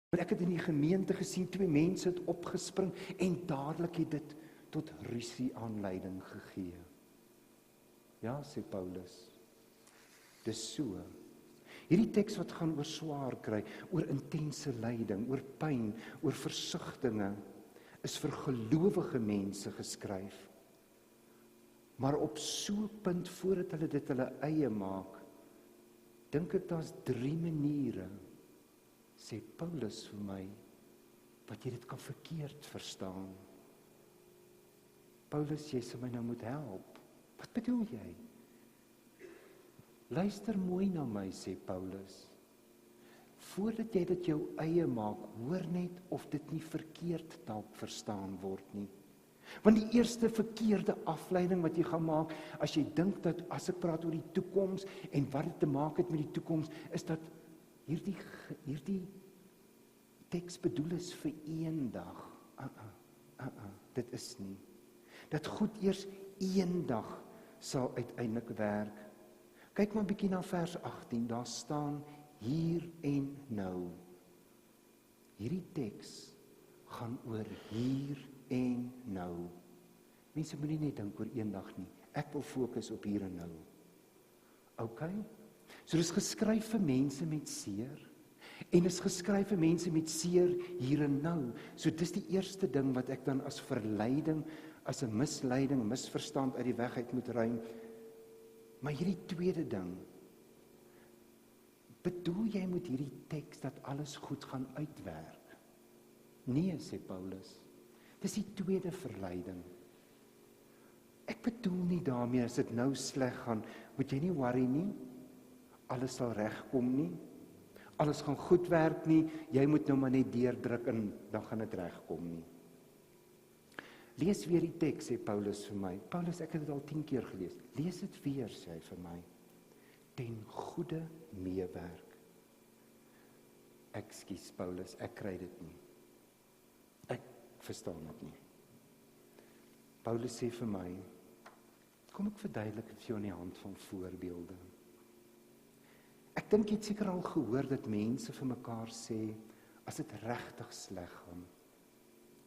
Maar ek het in die gemeente gesien, 2 mense het opgespring en dadelik het dit tot rusie aanleiding gegee. Ja, sê Paulus, dis so. Hierdie teks wat gaan oor swaar kry, oor intense lyding, oor pyn, oor versigtinge, is vir gelowige mense geskryf. Maar op so 'n punt, voordat hulle dit hulle eie maak, dink ek daar's 3 maniere, sê Paulus vir my, wat jy dit kan verkeerd verstaan. Paulus, jy sê my nou moet help. Wat bedoel jy? Luister mooi na my, sê Paulus. Voordat jy dit jou eie maak, hoor net of dit nie verkeerd dalk verstaan word nie. Want die eerste verkeerde afleiding wat jy gaan maak, as jy dink dat, as ek praat oor die toekoms, en wat dit te maak het met die toekoms, is dat hierdie teks bedoel is vir eendag. Dit is nie. Dat goed eers eendag sal uiteindelik werk. Kyk maar 'n bietjie na vers 18, daar staan hier en nou. Hierdie teks gaan oor hier en nou. Mense moenie net dink oor eendag nie. Ek wil fokus op hier en nou. OK? So dis geskryf vir mense met seer, en is geskryf vir mense met seer hier en nou. So dis die eerste ding wat ek dan as verleiding, as 'n misleiding, misverstand uit die weg uit moet ruim. Maar hierdie tweede ding, bedoel jy met hierdie teks dat alles goed gaan uitwerk? Nee, sê Paulus. Dis die tweede verleiding. Ek bedoel nie daarmee, as dit nou sleg gaan, moet jy nie worry nie, alles sal regkom nie, alles gaan goed werk nie, jy moet nou maar net deurdruk en dan gaan dit regkom nie. Lees weer die teks, sê Paulus vir my. Paulus, ek het dit al 10 keer gelees. Lees dit weer, sê hy vir my. Ten goeie meewerk. Ekskuus Paulus, ek kry dit nie. Ek verstaan dit nie. Paulus sê vir my, kom ek verduidelik het vir jou aan die hand van voorbeelde. Ek dink jy het seker al gehoor dat mense vir mekaar sê, as dit regtig sleg gaan,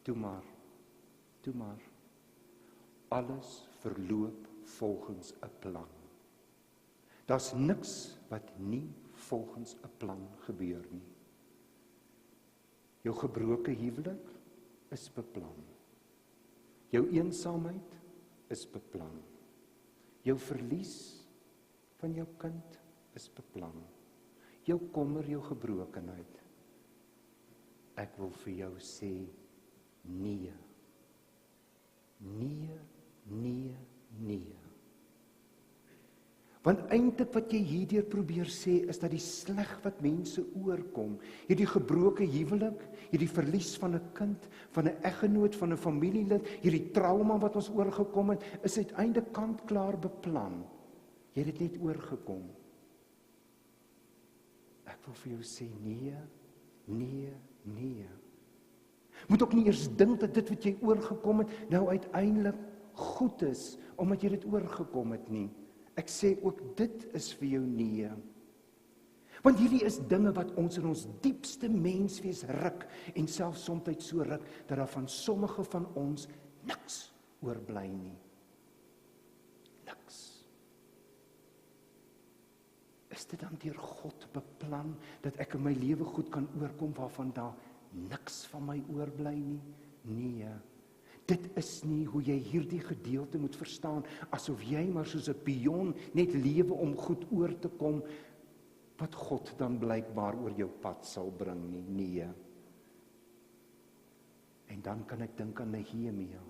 toe maar, alles verloop volgens 'n plan. Daar's niks wat nie volgens 'n plan gebeur nie. Jou gebroke huwelik is beplan. Jou eensaamheid is beplan. Jou verlies van jou kind is beplan. Jou kommer, jou gebrokenheid. Ek wil vir jou sê, nee. Nee. Want eintlik wat jy hierdeur probeer sê, is dat die sleg wat mense oorkom, hierdie gebroke huwelik, hierdie verlies van 'n kind, van 'n eggenoot, van 'n familielid, hierdie trauma wat ons oorgekom het, is uiteindelik kant-klaar beplan. Jy het dit net oorgekom. Ek wil vir jou sê, nee. Moet ook nie eers dink dat dit wat jy oorgekom het, nou uiteindelik goed is, omdat jy dit oorgekom het nie. Ek sê ook, dit is vir jou nee. Want hierdie is dinge wat ons in ons diepste menswees ruk, en selfs soms so ruk, dat daar van sommige van ons niks oorbly nie. Niks. Is dit dan deur God beplan, dat ek in my lewe goed kan oorkom, waarvan daar niks van my oorbly nie? Nee. Dit is nie hoe jy hierdie gedeelte moet verstaan, asof jy maar soos 'n pion net lewe om goed oor te kom, wat God dan blykbaar oor jou pad sal bring nie. Nee. En dan kan ek dink aan Nehemia.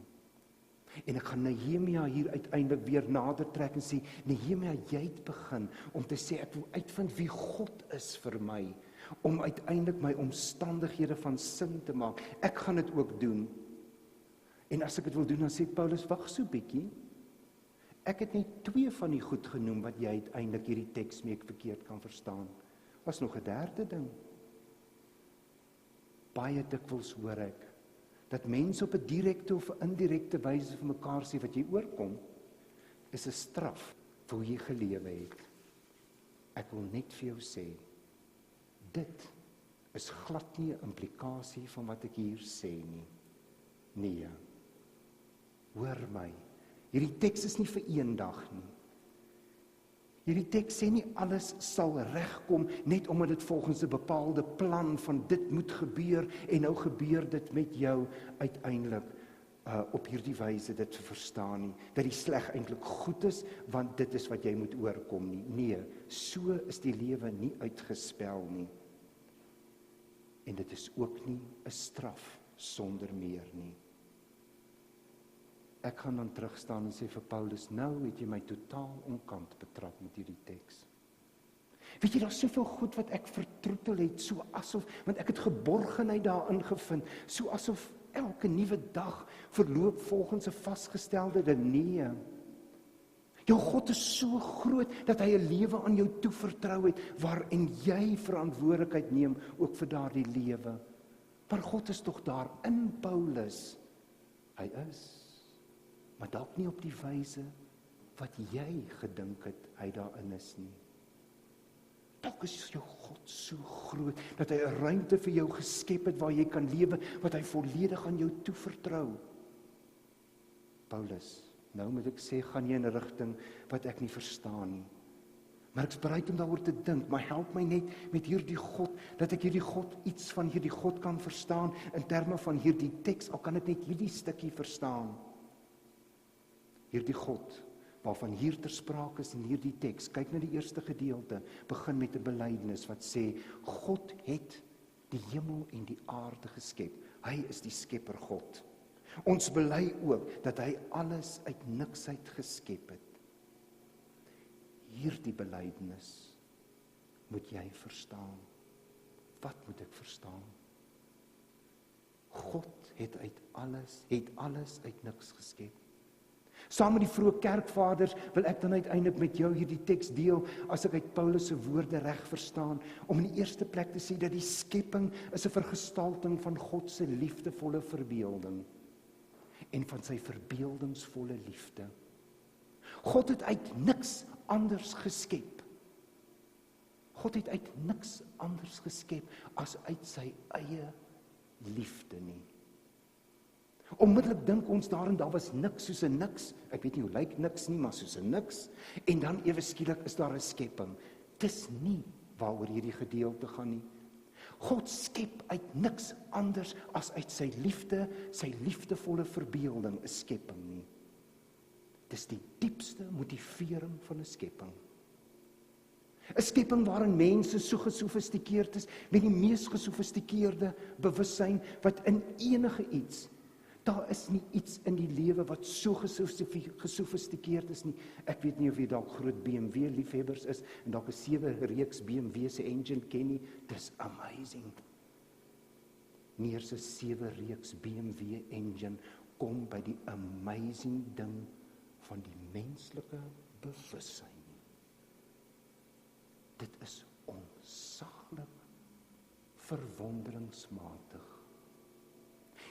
En ek gaan Nehemia hier uiteindelik weer nader trek en sê, Nehemia, jy het begin om te sê, ek wil uitvind wie God is vir my, om uiteindelik my omstandighede van sin te maak. Ek gaan dit ook doen. En as ek dit wil doen, dan sê Paulus, wag so bietjie. Ek het net 2 van die goed genoem, wat jy uiteindelik hierdie teks mee verkeerd kan verstaan. Was nog 'n derde ding. Baie dikwels hoor ek, dat mense op 'n direkte of 'n indirekte wyse vir mekaar sê, wat jy oorkom, is 'n straf vir hoe jy gelewe het. Ek wil net vir jou sê, dit is glad nie 'n implikasie van wat ek hier sê nie. Nee. Hoor my. Hierdie teks is nie vir eendag nie. Hierdie teks sê nie alles sal regkom net omdat dit volgens 'n bepaalde plan van dit moet gebeur en nou gebeur dit met jou uiteindelik op hierdie wyse dit te verstaan nie, dat die sleg eintlik goed is want dit is wat jy moet oorkom nie. Nee, so is die lewe nie uitgespel nie. En dit is ook nie 'n straf sonder meer nie. Ek gaan dan terugstaan en sê vir Paulus, nou het jy my totaal onkant betrap met hierdie teks. Weet jy, daar is soveel goed wat ek vertroetel het, so asof, want ek het geborgenheid daarin gevind, so asof elke nuwe dag verloop volgens 'n vasgestelde ding. Nee. Jou God is so groot dat hy 'n lewe aan jou toevertrou het waarin jy verantwoordelikheid neem ook vir daardie lewe. Maar God is tog daar in Paulus. Hy is, maar dalk nie op die wyse wat jy gedink het hy daarin is nie. Dalk is jou God so groot dat hy 'n ruimte vir jou geskep het waar jy kan lewe wat hy volledig aan jou toevertrou. Paulus, nou moet ek sê, gaan jy in 'n rigting wat ek nie verstaan nie. Maar ek is bereid om daaroor te dink, maar help my net met hierdie God, dat ek hierdie God, iets van hierdie God kan verstaan in terme van hierdie teks, al kan ek net hierdie stukkie verstaan. Hierdie God, waarvan hier ter sprake is in hierdie teks, kyk na die eerste gedeelte, begin met 'n belydenis wat sê, God het die hemel en die aarde geskep. Hy is die skepper God. Ons bely ook dat hy alles uit niks uit geskep het. Hierdie belydenis moet jy verstaan. Wat moet ek verstaan? God het alles uit niks geskep. Saam met die vroeë kerkvaders wil ek dan uiteindelik met jou hierdie teks deel, as ek uit Paulus se woorde reg verstaan, om in die eerste plek te sê dat die skepping is 'n vergestalting van God se liefdevolle verbeelding en van sy verbeeldingsvolle liefde. God het uit niks anders geskep. God het uit niks anders geskep as uit sy eie liefde nie. Onmiddellik dink ons daarin, daar was niks soos 'n niks. Ek weet nie hoe lyk niks nie, maar soos 'n niks. En dan ewe skielik is daar 'n skepping. Dis nie waaroor hierdie gedeelte gaan nie. God skep uit niks anders as uit sy liefde, sy liefdevolle verbeelding, 'n skepping nie. Dis die diepste motivering van 'n skepping. 'n Skepping waarin mense so gesofistikeerd is, met die mees gesofistikeerde bewussyn wat in enige iets. Daar is nie iets in die lewe wat so gesofistikeerd is nie. Ek weet nie of jy dalk groot BMW liefhebbers is en dalk 'n 7 reeks BMW se engine ken nie. Dis amazing. Nie eers 'n 7 reeks BMW engine kom by die amazing ding van die menslike bewussyn. Dit is onsaglik verwonderingsmatig.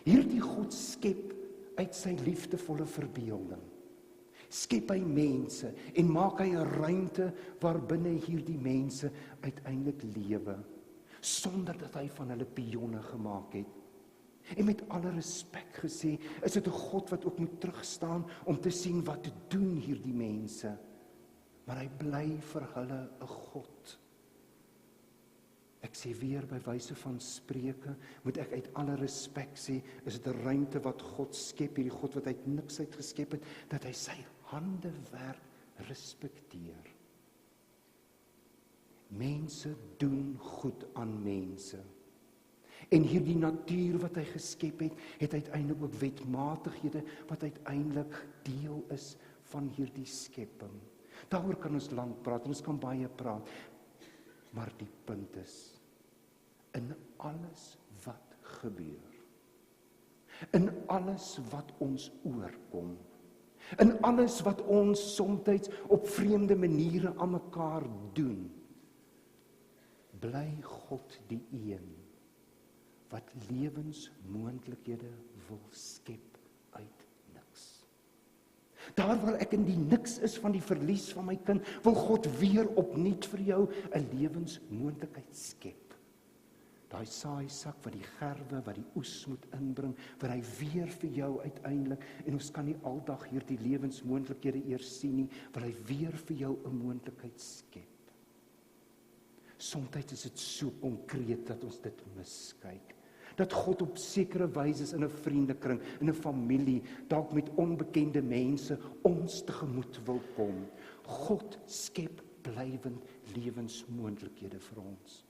Hierdie God skep uit sy liefdevolle verbeelding. Skep hy mense en maak hy 'n ruimte waarbinne hierdie mense uiteindelik lewe, sonder dat hy van hulle pionne gemaak het. En met alle respek gesê, is dit 'n God wat ook moet terugstaan om te sien wat te doen hierdie mense. Maar hy bly vir hulle 'n God. Ek sê weer by wyse van Spreuke, moet ek uit alle respek sê, is dit 'n ruimte wat God skep, hierdie God wat uit niks uit geskep het, dat hy sy handewerk respekteer. Mense doen goed aan mense. En hierdie natuur wat hy geskep het, het uiteindelik ook wetmatighede wat uiteindelik deel is van hierdie skepping. Daaroor kan ons lank praat, en ons kan baie praat. Maar die punt is, in alles wat gebeur, in alles wat ons oorkom, in alles wat ons soms op vreemde maniere aan mekaar doen, bly God die een wat lewensmoontlikhede wil skep uit niks. Daar waar ek in die niks is van die verlies van my kind, wil God weer opnuut vir jou 'n lewensmoontlikheid skep. daai saaisak wat die gerwe, wat die oes moet inbring, wat hy weer vir jou uiteindelik, en ons kan nie aldag hierdie lewensmoontlikhede eers sien nie, wil hy weer vir jou 'n moontlikheid skep. Soms is dit so konkreet dat ons dit miskyk. Dat God op sekere wyse in 'n vriendekring, in 'n familie, dalk met onbekende mense, ons tegemoet wil kom. God skep blywend lewensmoontlikhede vir ons.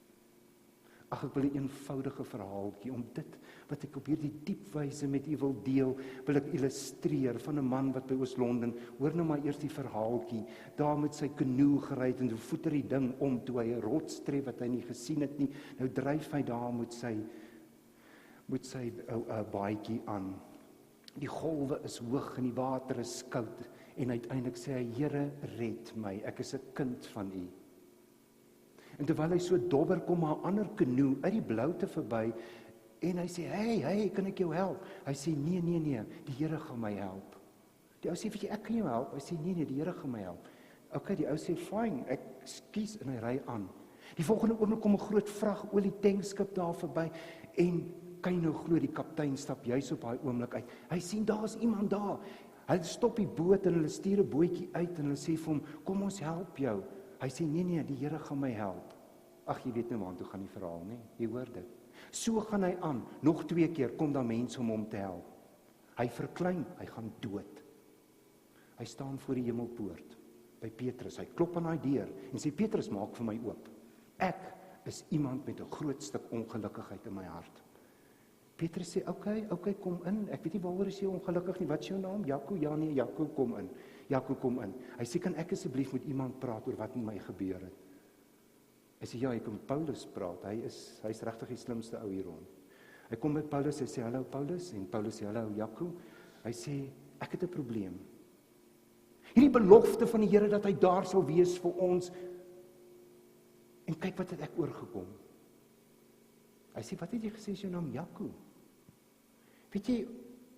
Ag, ek wil 'n eenvoudige verhaaltjie om dit wat ek op hierdie diep wyse met u wil deel, wil ek illustreer van 'n man wat by Oos-London, hoor nou maar eers die verhaaltjie, daar met sy kanoe gery het en hoe voeter die ding om toe hy 'n rots tref wat hy nie gesien het nie. Nou dryf hy daar met sy baadjie aan. Die golwe is hoog en die water is koud en uiteindelik sê hy: Here, red my, ek is 'n kind van u. En terwyl hy so dobber kom, maar 'n ander kanoe uit die bloute verby, en hy sê: hey, kan ek jou help? Hy sê: nee, die Here gaan my help. Die ou sê: weet jy, ek kan jou help. Hy sê: nee, die Here gaan my help. Okay, die ou sê: fine, ek skies, en hy ry aan. Die volgende oomblik kom 'n groot vrag olie tankskip daar verby, en kan jy nou glo, die kaptein stap juis op daai oomblik uit. Hy sien daar's iemand daar. Hy stop die boot en hulle stuur 'n bootjie uit en hulle sê vir hom: kom ons help jou. Hy sê: nee, die Here gaan my help. Ag, jy weet nou waartoe gaan die verhaal, nie? Jy hoor dit. So gaan hy aan. Nog 2 keer kom daar mense om hom te help. Hy verklein, hy gaan dood. Hy staan voor die hemelpoort by Petrus. Hy klop aan daai deur en sê: Petrus, maak vir my oop. Ek is iemand met 'n groot stuk ongelukkigheid in my hart. Petrus sê: okay, kom in. Ek weet nie waaroor is jy ongelukkig nie. Wat is jou naam? Jaco? Ja, nee, Jaco, kom in. Jaco, kom in. Hy sê: kan ek asseblief met iemand praat oor wat met my gebeur het? Hy sê: ja, ek kan met Paulus praat. Hy's regtig die slimste ou hier rond. Hy kom met Paulus, hy sê: hallo Paulus, en Paulus sê: hallo Jaco. Hy sê: ek het 'n probleem. Hierdie belofte van die Here dat hy daar sal wees vir ons. En kyk wat het ek oorgekom. Hy sê: wat het jy gesê is jou naam? Jaco. Weet jy,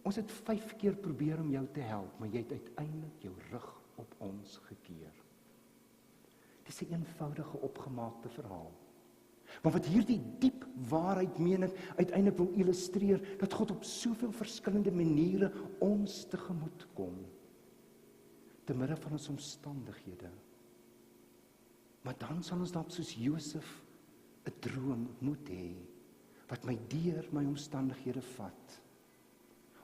ons het 5 keer probeer om jou te help, maar jy het uiteindelik jou rug op ons gekeer. Dis 'n eenvoudige opgemaakte verhaal. Maar wat hierdie diep waarheid, meen ek, uiteindelik wil illustreer, dat God op soveel verskillende maniere ons tegemoet kom, te midde van ons omstandighede. Maar dan sal ons dalk soos Josef 'n droom moet hê, wat my deur my omstandighede vat.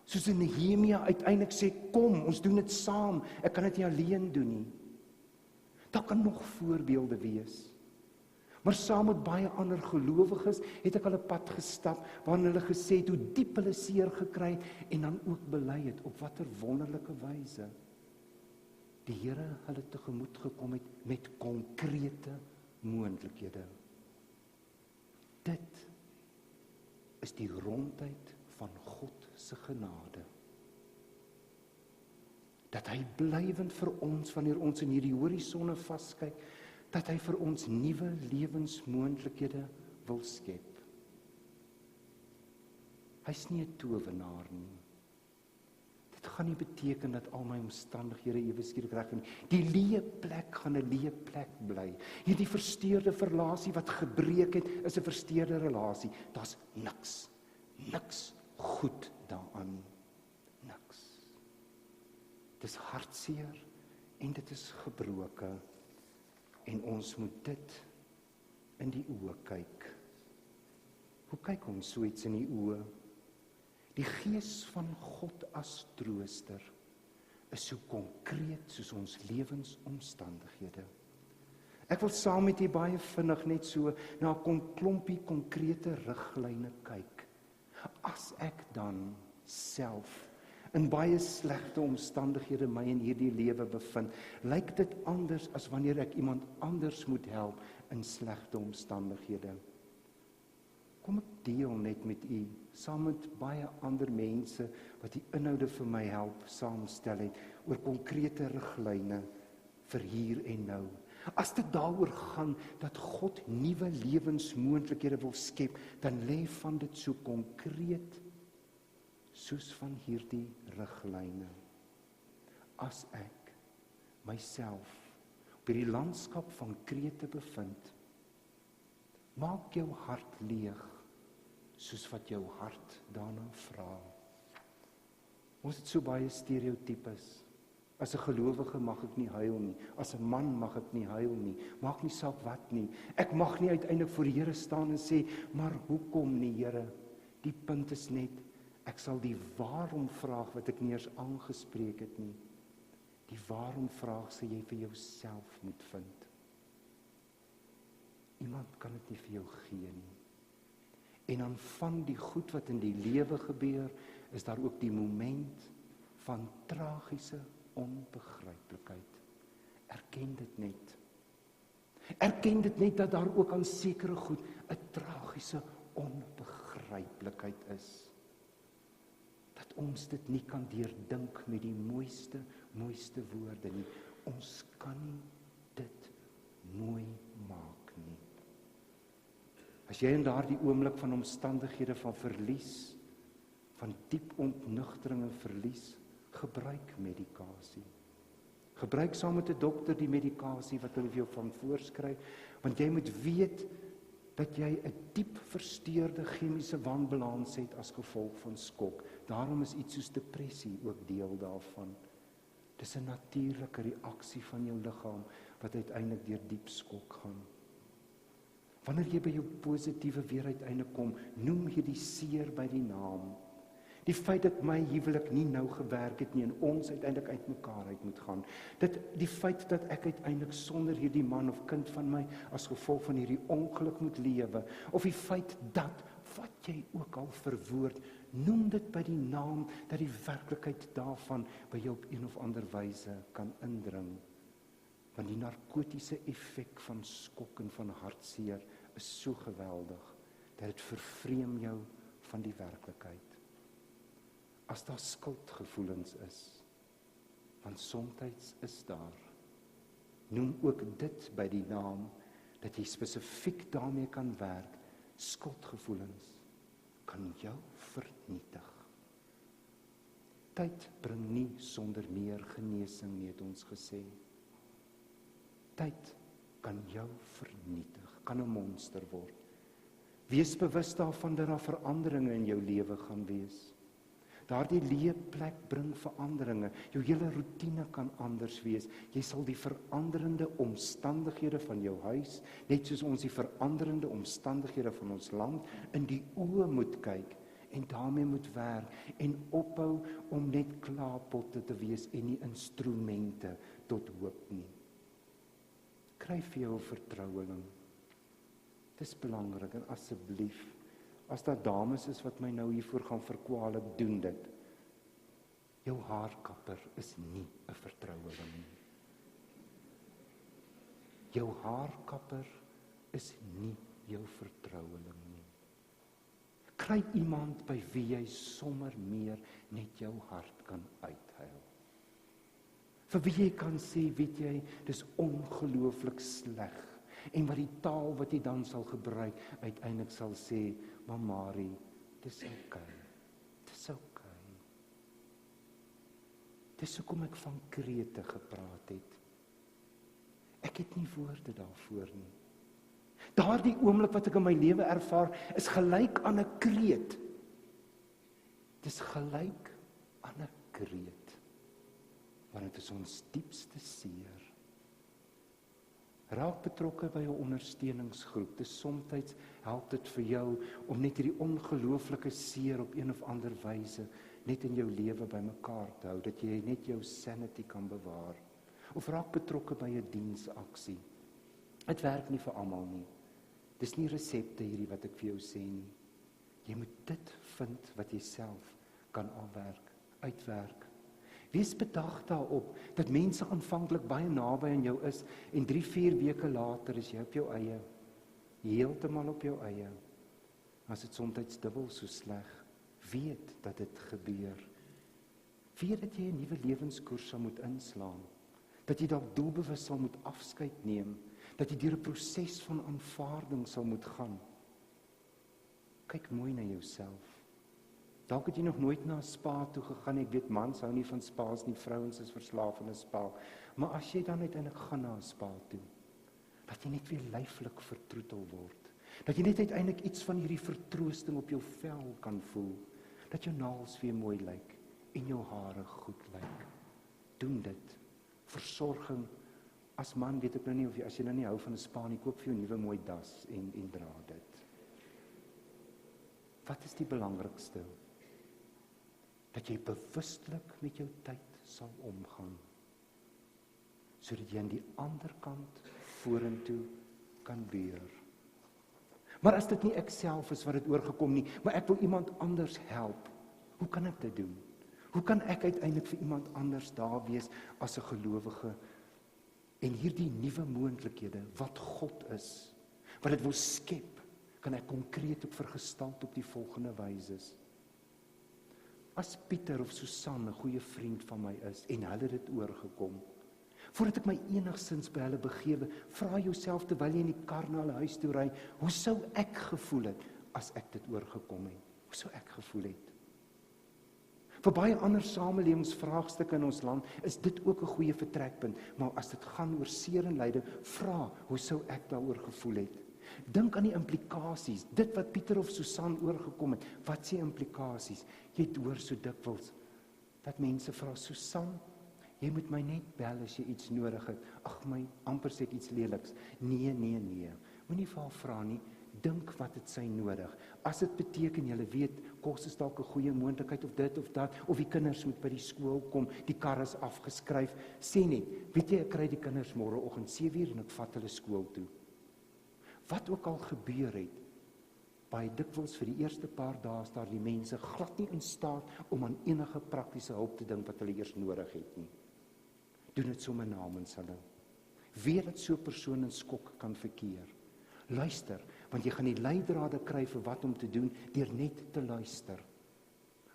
Soos in Nehemia uiteindelik sê: kom, ons doen dit saam, ek kan dit nie alleen doen nie. Daar kan nog voorbeelde wees. Maar saam met baie ander gelowiges het ek al 'n pad gestap, waarin hulle gesê het hoe diep hulle seer gekry het, en dan ook bely het op watter wonderlike wyse die Here hulle tegemoet gekom het met konkrete moontlikhede. Dit is die rondheid van God se genade. Dat hy blywend vir ons, wanneer ons in hierdie horisonne vaskyk, dat hy vir ons nuwe lewensmoontlikhede wil skep. Hy's nie 'n towenaar nie. Dit gaan nie beteken dat al my omstandighede ewe skielik reg is. Die leë plek gaan 'n leë plek bly. Hierdie versteurde relasie wat gebreek het, is 'n versteurde relasie. Daar's niks goed daaraan nie. Niks. Dit is hartseer en dit is gebroke. En ons moet dit in die oë kyk. Hoe kyk ons so iets in die oë? Die gees van God as trooster is so konkreet soos ons lewensomstandighede. Ek wil saam met u baie vinnig net so na 'n klompie konkrete riglyne kyk. As ek dan self in baie slegte omstandighede my in hierdie lewe bevind, lyk dit anders as wanneer ek iemand anders moet help in slegte omstandighede. Kom ek deel net met u, saam met baie ander mense wat die inhoude vir my help saamstel het, oor konkrete riglyne vir hier en nou. As dit daaroor gaan dat God nuwe lewensmoontlikhede wil skep, dan lê van dit so konkreet soos van hierdie riglyne. As ek myself op hierdie landskap van Krete bevind, maak jou hart leeg soos wat jou hart daarna vra. Ons het so baie stereotypes. As 'n gelowige mag ek nie huil nie. As 'n man mag ek nie huil nie. Maak nie saak wat nie. Ek mag nie uiteindelik voor die Here staan en sê, maar hoekom nie, Here? Die punt is net, ek sal die waarom vraag wat ek nie eers aangespreek het nie. Die waarom vraag sal jy vir jouself moet vind. Iemand kan dit nie vir jou gee nie. En dan van die goed wat in die lewe gebeur, is daar ook die moment van tragiese onbegryplikheid. Erken dit net. Erken dit net dat daar ook aan sekere goed 'n tragiese onbegryplikheid is. Dat ons dit nie kan deurdink met die mooiste woorde nie. Ons kan nie dit mooi maak nie. As jy in daardie oomblik van omstandighede van verlies, van diep ontnugtering en verlies, gebruik medikasie. Gebruik saam met 'n dokter die medikasie wat hulle vir jou van voorskryf, want jy moet weet dat jy 'n diep versteurde chemiese wanbalans het as gevolg van skok. Daarom is iets soos depressie ook deel daarvan. Dis 'n natuurlike reaksie van jou liggaam wat uiteindelik deur diep skok gaan. Wanneer jy by jou positiewe weer uiteindelik kom, noem jy die seer by die naam. Die feit dat my huwelik nie nou gewerk het nie en ons uiteindelik uitmekaar uit moet gaan. Die feit dat ek uiteindelik sonder hierdie man of kind van my as gevolg van hierdie ongeluk moet lewe. Of die feit dat, wat jy ook al verwoord, noem dit by die naam dat die werklikheid daarvan by jou op een of ander wyse kan indring. Want die narkotiese effek van skok en van hartseer is so geweldig, dat dit vervreem jou van die werklikheid. As daar skuldgevoelens is, want soms is daar, noem ook dit by die naam, dat jy spesifiek daarmee kan werk. Skuldgevoelens kan jou vernietig. Tyd bring nie sonder meer genesing nie, het ons gesê. Tyd kan jou vernietig, kan 'n monster word. Wees bewus daarvan dat daar veranderinge in jou lewe gaan wees. Daardie leefplek bring veranderinge. Jou hele roetine kan anders wees. Jy sal die veranderende omstandighede van jou huis, net soos ons die veranderende omstandighede van ons land, in die oë moet kyk en daarmee moet werk en ophou om net klaarpotte te wees en nie instrumente tot hoop nie. Kry vir jou 'n vertroueling. Dis belangrik en asseblief, as daar dames is wat my nou hiervoor gaan verkwalik, doen dit. Jou haarkapper is nie 'n vertroueling nie. Jou haarkapper is nie jou vertroueling nie. Kry iemand by wie jy sommer meer net jou hart kan uithuil. Vir wie jy kan sê, weet jy, dis ongelooflik sleg. En wat die taal wat jy dan sal gebruik, uiteindelik sal sê, maar Marie, dis okay. Dis okay. Dis hoekom ek van krete gepraat het. Ek het nie woorde daarvoor nie. Daardie oomblik wat ek in my lewe ervaar, is gelyk aan 'n kreet. Dis gelyk aan 'n kreet. Want dit is ons diepste seer. Raak betrokke by 'n ondersteuningsgroep. Dis soms help dit vir jou om net hierdie ongelooflike seer op een of ander wyse net in jou lewe bymekaar te hou, dat jy net jou sanity kan bewaar. Of raak betrokke by 'n diensaksie. Dit werk nie vir almal nie. Dis nie resepte hierdie wat ek vir jou sê nie. Jy moet dit vind wat jy self kan uitwerk. Wees bedag daarop dat mense aanvanklik baie naby aan jou is en 3-4 weke later is jy op jou eie. Heeltemal op jou eie. As dit soms dubbel so sleg, weet dat dit gebeur. Weet dat jy 'n nuwe lewenskoers sal moet inslaan. Dat jy dalk doelbewus sal moet afskeid neem. Dat jy deur 'n proses van aanvaarding sal moet gaan. Kyk mooi na jouself. Dalk het jy nog nooit na 'n spa toe gegaan. Ek weet mans hou nie van spa's nie, vrouens is verslaaf aan 'n spa. Maar as jy dan uiteindelik gaan na 'n spa toe, dat jy net weer lyflik vertroetel word. Dat jy net uiteindelik iets van hierdie vertroosting op jou vel kan voel. Dat jou naels weer mooi lyk en jou hare goed lyk. Doen dit. Versorging. As man weet ek nou nie of jy, as jy nou nie hou van 'n spa nie, koop vir jou 'n nuwe mooi das en dra dit. Wat is die belangrikste? Dat jy bewustelik met jou tyd sal omgaan. Sodat jy aan die ander kant vorentoe kan beer. Maar as dit nie ek self is wat dit oorgekom nie, maar ek wil iemand anders help, hoe kan ek dit doen? Hoe kan ek uiteindelik vir iemand anders daar wees as 'n gelowige en hierdie nuwe moontlikhede wat God is, wat dit wil skep, kan ek konkreet op vergestalt op die volgende wyses. As Pieter of Susan 'n goeie vriend van my is en hulle dit oorgekom, voordat ek my enigsins by hulle begewe, vra jouself terwyl jy in die kar na hulle huis toe ry, hoe sou ek gevoel het as ek dit oorgekom het? Hoe sou ek gevoel het? Vir baie ander samelewingsvraagstukke in ons land is dit ook 'n goeie vertrekpunt, maar as dit gaan oor seer en lyding, vra, hoe sou ek daaroor gevoel het? Dink aan die implikasies, dit wat Pieter of Susan oorgekom het, wat se implikasies? Jy hoor so dikwels dat mense vra, Susan, jy moet my net bel as jy iets nodig het. Ag my, amper sê ek iets leliks. Nee, moenie vir haar vra nie, dink wat het sy nodig. As dit beteken, julle weet, kos is dalk 'n goeie moontlikheid of dit of dat, of die kinders moet by die skool kom, die kar is afgeskryf, sê net, weet jy, ek kry die kinders môreoggend 7:00 en ek vat hulle skool toe. Wat ook al gebeur het, baie dikwels vir die eerste paar dae is daar die mense glad nie in staat om aan enige praktiese hulp te dink wat hulle eers nodig het nie. Doen dit sommer namens hulle. Weet dat so 'n persoon in skok kan verkeer. Luister, want jy gaan die leidrade kry vir wat om te doen deur net te luister.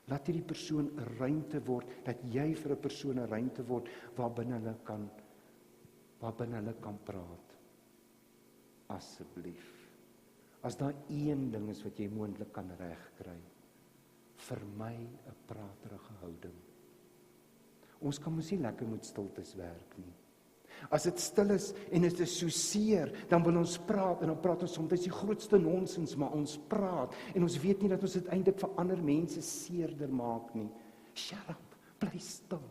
Laat hierdie persoon 'n ruimte word, dat jy vir 'n persoon 'n ruimte word waarbinne hulle kan praat. Asseblief. As daar een ding is wat jy moontlik kan regkry, vermy 'n praterige houding. Ons kan mos nie lekker met stiltes werk nie. As dit stil is en dit is so seer, dan wil ons praat en dan praat ons soms die grootste nonsens, maar ons praat en ons weet nie dat ons dit eintlik vir ander mense seerder maak nie. Shut up, bly stil.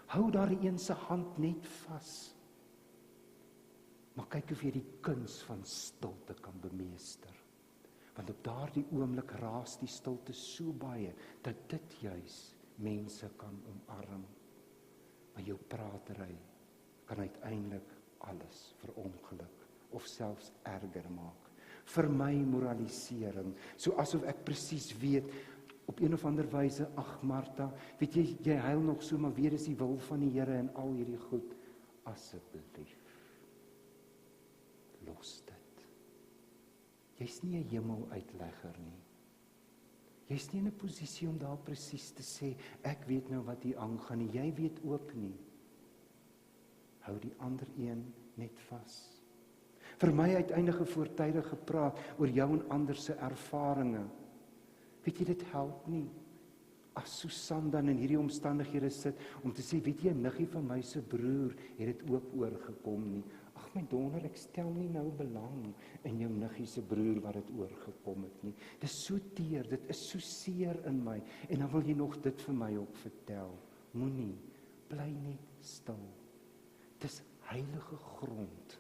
Hou daar die een se hand net vas. Maar kyk of jy die kuns van stilte kan bemeester. Want op daardie oomblik raas die stilte so baie, dat dit juis mense kan omarm. Maar jou pratery kan uiteindelik alles verongeluk of selfs erger maak. Vir my moralisering, so asof ek presies weet, op een of ander wyse, ag Martha, weet jy huil nog so, maar weer is die wil van die Here en al hierdie goed. Asseblief, los dit. Jy's nie 'n hemeluitlegger nie. Jy's nie in 'n posisie om daar presies te sê, ek weet nou wat hier aangaan nie, jy weet ook nie. Hou die ander een net vas. Vir my uiteindige voortydige praat oor jou en ander se ervarings. Weet jy, dit help nie. As Susan dan in hierdie omstandighede sit, om te sê, weet jy, 'n niggie van my se broer het dit ook oorgekom nie. Ag my donder, ek stel nie nou belang in jou niggie se broer wat dit oorgekom het nie. Dit is so teer, dit is so seer in my, en dan wil jy nog dit vir my ook vertel. Moenie, bly net stil. Dis heilige grond.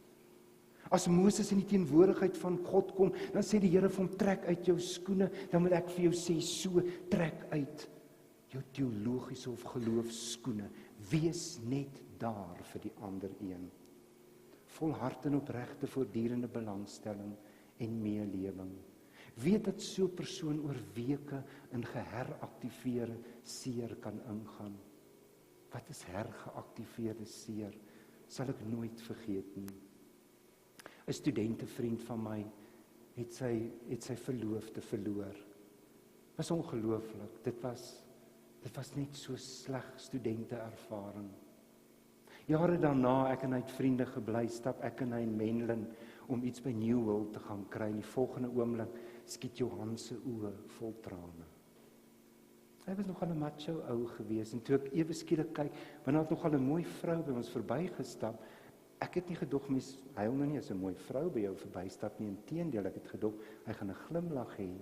As Moses in die teenwoordigheid van God kom, dan sê die Here vir hom, trek uit jou skoene, dan wil ek vir jou sê, so, trek uit jou teologiese of geloofskoene. Wees net daar vir die ander een. Volhard en opregte voortdurende belangstelling en meelewing. Weet dat so 'n persoon oor weke in geheraktiveerde seer kan ingaan. Wat is hergeaktiveerde seer? Sal ek nooit vergeet nie. 'n Studentevriend van my het sy verloofde verloor. Was ongelooflik. Dit was net so sleg studenteervaring. Jare daarna, ek en hy het vriende gebly, stap ek en hy in Menlyn om iets by New World te gaan kry. En die volgende oomblik skiet Johan se oë vol trane. Hy was nogal 'n macho ou gewees, en toe ek ewe skielik kyk, want daar het nogal 'n mooi vrou by ons verbygestap, Ek het nie gedog mens huil nou nie as 'n mooi vrou by jou verbystap nie, inteendeel, ek het gedog hy gaan 'n glimlag hê.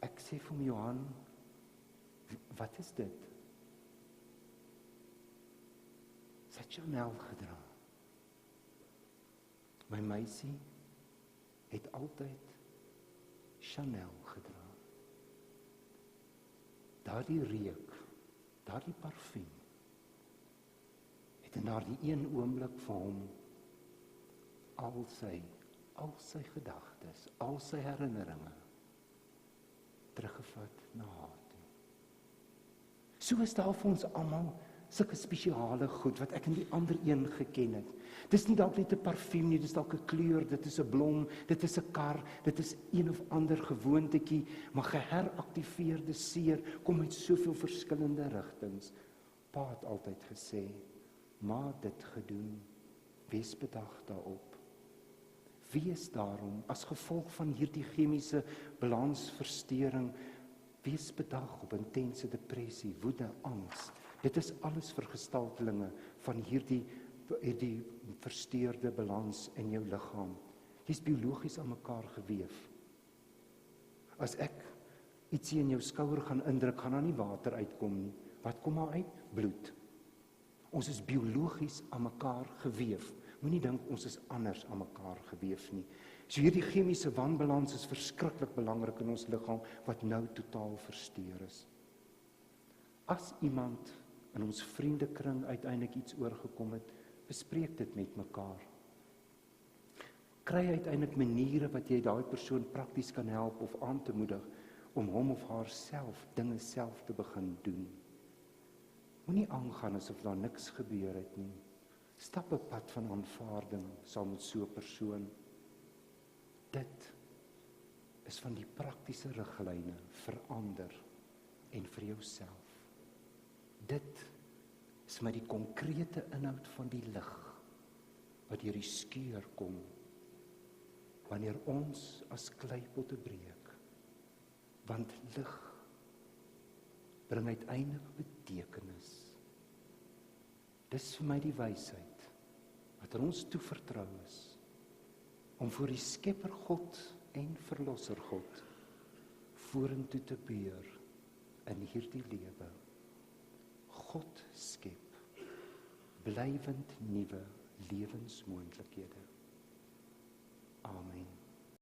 Ek sê vir hom, Johan, wat is dit? Sy het Chanel gedra. My meisie het altyd Chanel gedra. Daardie reuk, daardie parfuum, het in daardie een oomblik vir hom al sy gedagtes, al sy herinneringe teruggevat na haar toe. So is daar vir ons almal sulke spesiale goed wat ek in die ander een geken het. Dis nie dalk net 'n parfuum nie, dis dalk 'n kleur, dit is 'n blom, dit is 'n kar, dit is een of ander gewoontetjie, maar geheraktiveerde seer kom uit soveel verskillende rigtings. Pa het altyd gesê, ma het dit gedoen, wees bedag daarop. Wees daarom, as gevolg van hierdie chemiese balansversteuring, wees bedag op intense depressie, woede, angs. Dit is alles vergestaltelinge van hierdie versteurde balans in jou liggaam. Jy's biologies aan mekaar geweef. As ek ietsie in jou skouer gaan indruk, gaan daar nie water uitkom nie. Wat kom maar uit? Bloed. Ons is biologies aan mekaar geweef. Moenie dink ons is anders aan mekaar geweef nie. So hierdie chemiese wanbalans is verskriklik belangrik in ons liggaam, wat nou totaal versteur is. As iemand in ons vriendekring uiteindelik iets oorgekom het, bespreek dit met mekaar. Kry uiteindelik maniere wat jy daai persoon prakties kan help of aan te moedig om hom of haar dinge self te begin doen. Moenie aangaan asof daar niks gebeur het nie. Stap 'n pad van aanvaarding saam met so 'n persoon. Dit is van die praktiese riglyne vir ander en vir jouself. Dit is met die konkrete inhoud van die lig wat deur die skeur kom wanneer ons as kleipotte breek. Want lig bring uiteindelik betekenis. Dis vir my die wysheid wat ons toevertrou is om voor die Skepper God en Verlosser God vorentoe te beur in hierdie lewe. God skep blywend nuwe lewensmoontlikhede. Amen.